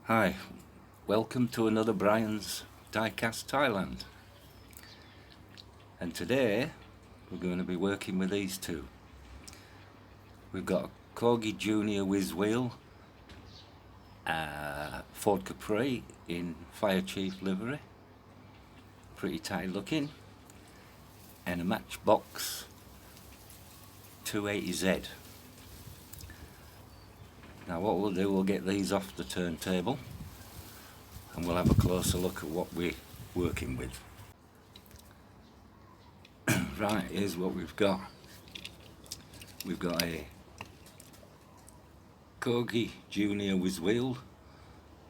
Hi, welcome to another Brian's Diecast Thailand. And today we're going to be working with these two. We've got a Corgi Junior Whiz Wheel, Ford Capri in Fire Chief livery, pretty tight looking, and a Matchbox 280Z. Now what we'll do, we'll get these off the turntable and we'll have a closer look at what we're working with. Right, here's what we've got. We've got a Corgi Junior Whiz Wheel,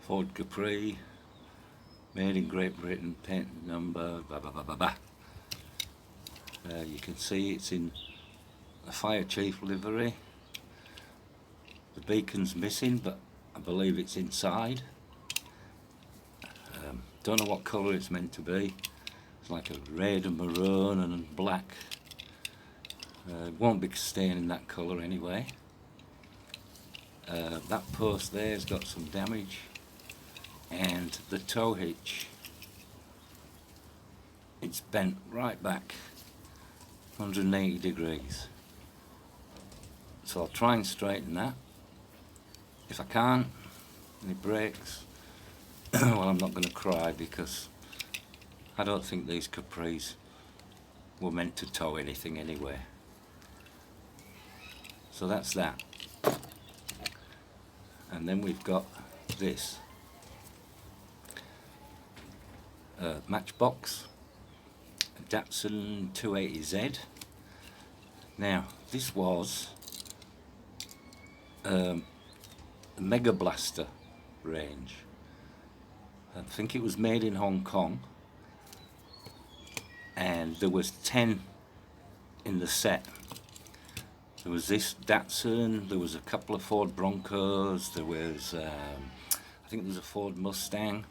Ford Capri, made in Great Britain, patent number, blah blah blah blah blah. You can see it's in a Fire Chief livery. The beacon's missing, but I believe it's inside. Don't know what colour it's meant to be. It's like a red and maroon and black. It won't be staying in that colour anyway. That post there's got some damage, and the tow hitch, it's bent right back 180 degrees. So I'll try and straighten that. If I can't and it breaks, well, I'm not going to cry, because I don't think these Capris were meant to tow anything anyway. So that's that. And then we've got this Matchbox, a Datson 280Z. Now this was the Mega Blaster range. I think it was made in Hong Kong, and there was 10 in the set. There was this Datsun, there was a couple of Ford Broncos, there was I think there was a Ford Mustang,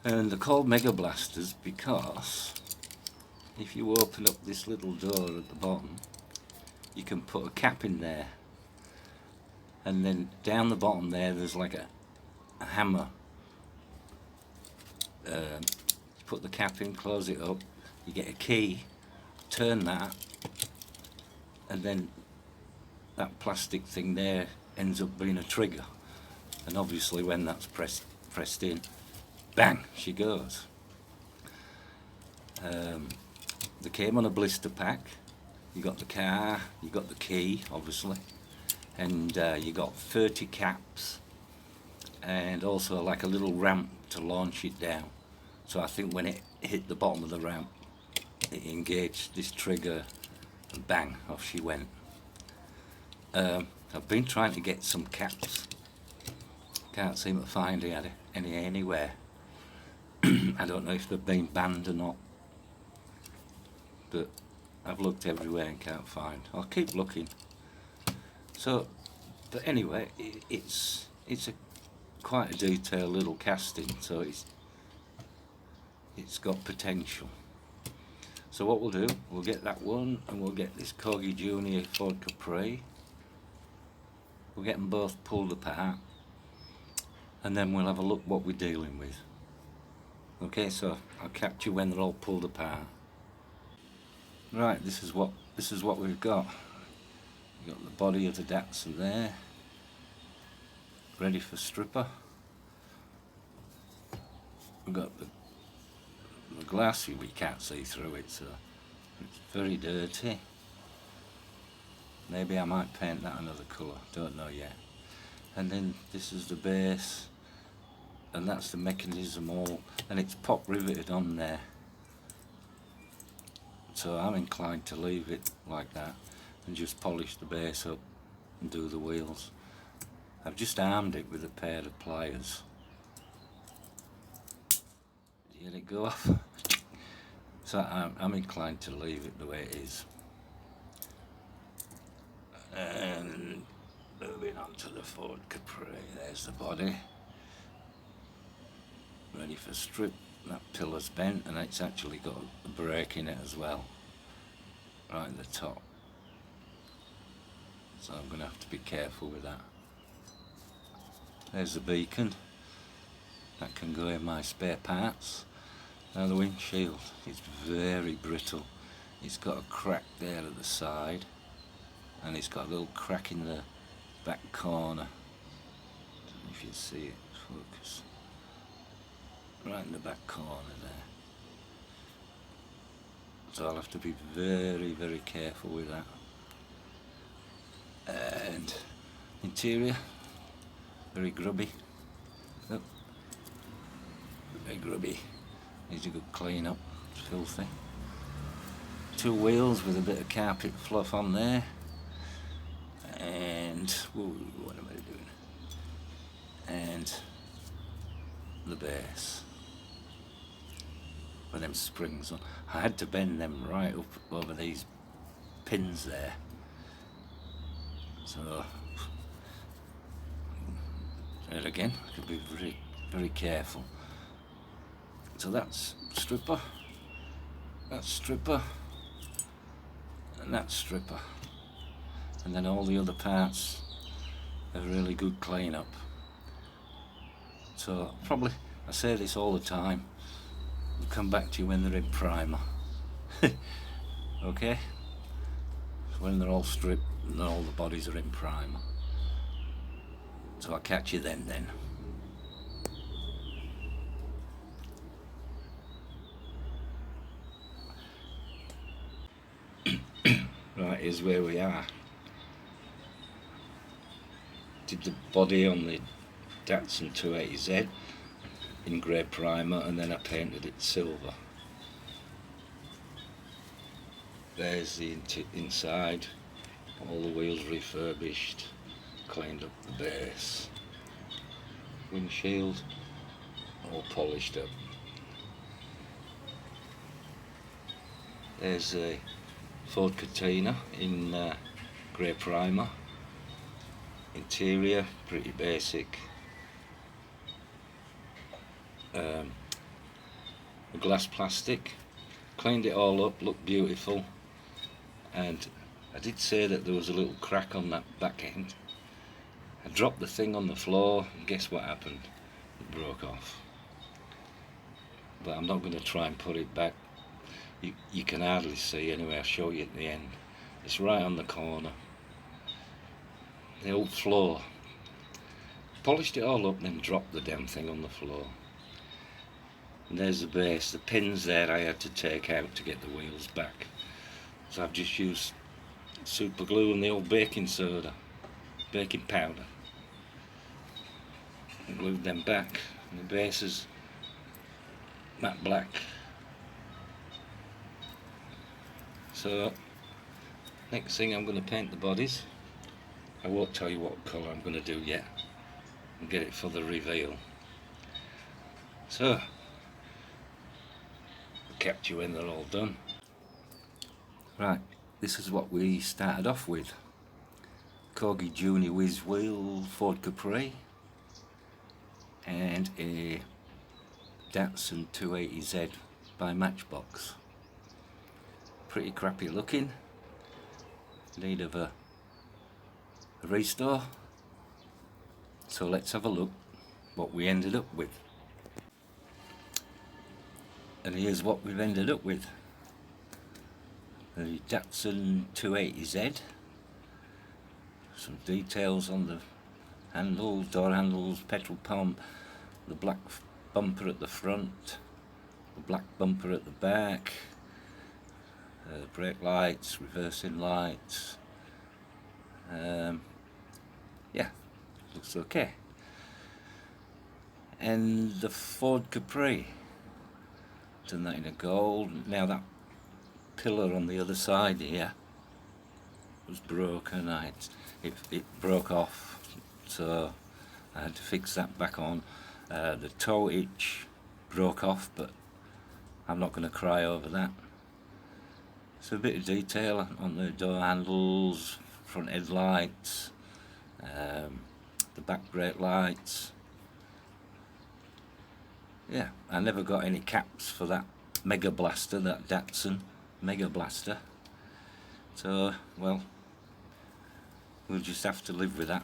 and they're called Mega Blasters because if you open up this little door at the bottom, you can put a cap in there, and then down the bottom there's like a hammer. You put the cap in, close it up, you get a key, turn that, and then that plastic thing there ends up being a trigger, and obviously when that's pressed in, bang, she goes. They came on a blister pack. You got the car, you got the key obviously, and you got 30 caps, and also like a little ramp to launch it down. So I think when it hit the bottom of the ramp, it engaged this trigger and bang, off she went. I've been trying to get some caps, can't seem to find any anywhere. I don't know if they've been banned or not, but I've looked everywhere and can't find. I'll keep looking. So, but anyway, it's a quite a detailed little casting, so it's got potential. So what we'll do, we'll get that one, and we'll get this Corgi Junior Ford Capri. We'll get them both pulled apart, and then we'll have a look what we're dealing with. Okay, so I'll catch you when they're all pulled apart. Right, this is what we've got. We've got the body of the Datsun there, ready for stripper. We've got the glass, we can't see through it, so it's very dirty. Maybe I might paint that another colour, don't know yet. And then this is the base, and that's the mechanism all, and it's pop riveted on there. So I'm inclined to leave it like that and just polish the base up and do the wheels. I've just armed it with a pair of pliers. Did it go off? So I'm inclined to leave it the way it is. And moving on to the Ford Capri, there's the body. Ready for strip. That pillar's bent, and it's actually got a break in it as well, right at the top. So I'm going to have to be careful with that. There's the beacon. That can go in my spare parts. Now the windshield is very brittle. It's got a crack there at the side, and it's got a little crack in the back corner. Don't know if you see it, focus. Right in the back corner there. So I'll have to be very, very careful with that. And interior, very grubby. Oh, very grubby. Needs a good clean up. It's filthy. 2 wheels with a bit of carpet fluff on there. And whoa, what am I doing? And the base. With them springs on. I had to bend them right up over these pins there. So, there again, I could be very, very careful. So that's stripper, that's stripper, and that's stripper. And then all the other parts are really good clean up. So probably, I say this all the time, I'll come back to you when they're in primer. Okay? So when they're all stripped and all the bodies are in primer. So I'll catch you then. Right, here's where we are. Did the body on the Datsun 280Z in grey primer, and then I painted it silver. There's the inside, all the wheels refurbished, cleaned up the base, windshield all polished up. There's a Ford Cortina in grey primer. Interior pretty basic. A glass plastic. Cleaned it all up, looked beautiful. And I did say that there was a little crack on that back end. I dropped the thing on the floor, and guess what happened? It broke off. But I'm not going to try and put it back. You can hardly see anyway. I'll show you at the end. It's right on the corner. The old floor. Polished it all up, then dropped the damn thing on the floor. And there's the base. The pins there I had to take out to get the wheels back. So I've just used super glue and the old baking soda, baking powder, and glued them back. And the base is matte black. So next thing, I'm going to paint the bodies. I won't tell you what colour I'm going to do yet, and get it for the reveal. So I'll catch you when they're all done. Right, this is what we started off with. Corgi Junior Whiz Wheel Ford Capri and a Datsun 280Z by Matchbox. Pretty crappy looking, need of a restore. So let's have a look what we ended up with. And here's what we've ended up with. The Datsun 280Z. Some details on the handles, door handles, petrol pump, the black bumper at the front, the black bumper at the back, brake lights, reversing lights. Yeah, looks okay. And the Ford Capri, done that in a gold. Now that pillar on the other side here was broken. It broke off, so I had to fix that back on. The toe hitch broke off, but I'm not going to cry over that. So a bit of detail on the door handles, front headlights, the back brake lights. Yeah, I never got any caps for that Mega Blaster, that Datsun Mega Blaster. So, well, we'll just have to live with that.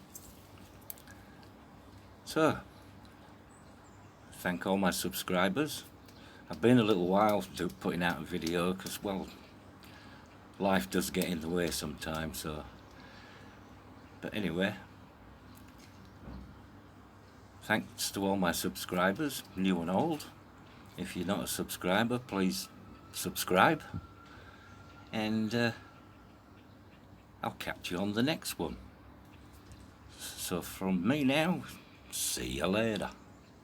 So, thank all my subscribers. I've been a little while putting out a video because, well, life does get in the way sometimes, so. But anyway, thanks to all my subscribers, new and old. If you're not a subscriber, please subscribe. And I'll catch you on the next one. So from me now, see you later.